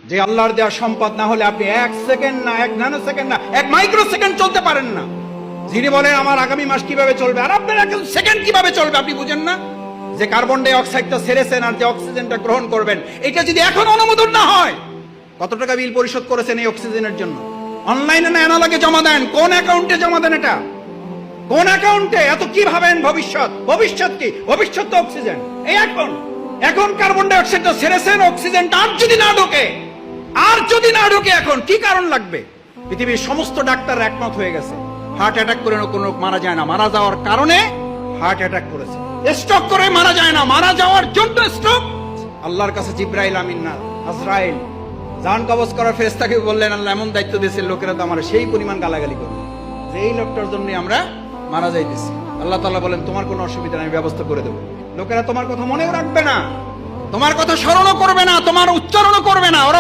যে আল্লাহর দেওয়া সম্পদ না হলে আপনি 1 সেকেন্ড না, 1 ন্যানো সেকেন্ড না, 1 মাইক্রো সেকেন্ড চলতে পারেন না। যিনি বলেন আমার আগামী মাস কিভাবে চলবে, আর আপনার 1 সেকেন্ড কিভাবে চলবে আপনি বুঝেন না? যে কার্বন ডাই অক্সাইডটা ছেড়েছেন আর যে অক্সিজেনটা গ্রহণ করবেন, এটা যদি এখন অনুমোদন না হয়, কত টাকা বিল পরিশোধ করেছেন এই অক্সিজেনের জন্য? অনলাইনে না অ্যানালগে জমা দেন? কোন অ্যাকাউন্টে জমা দেন? এটা কোন অ্যাকাউন্টে? এত কি ভাবেন ভবিষ্যৎ? ভবিষ্যৎ কি? ভবিষ্যৎ তো অক্সিজেন। এই এখন কার্বন ডাই অক্সাইডটা ছেড়েছেন, অক্সিজেনটা আর যদি না ঢোকে এখন কি কারণ লাগবে? পৃথিবীর সমস্ত ডাক্তার একমত হয়ে গেছে, হার্ট অ্যাটাক করে কোনো মারা যায় না, মারা যাওয়ার কারণে হার্ট অ্যাটাক করেছে। স্ট্রোক করে মারা যায় না, মারা যাওয়ার জন্য স্ট্রোক। আল্লাহর কাছে জিব্রাইল আমিন না আজরাইল জান কবজ করার ফেরেশতাকে বললেন, আল্লাহ এমন দায়িত্ব দিয়েছেন, লোকেরা তো আমার সেই পরিমাণ গালাগালি করবে যে এই লোকটার জন্য আমরা মারা যাইতেছি। আল্লাহ তাআলা বলেন, তোমার কোনো অসুবিধা নেই, ব্যবস্থা করে দেবো। লোকেরা তোমার কথা মনেও রাখবে না, তোমার কথা স্মরণও করবে না, তোমার উচ্চারণও করবে না। ওরা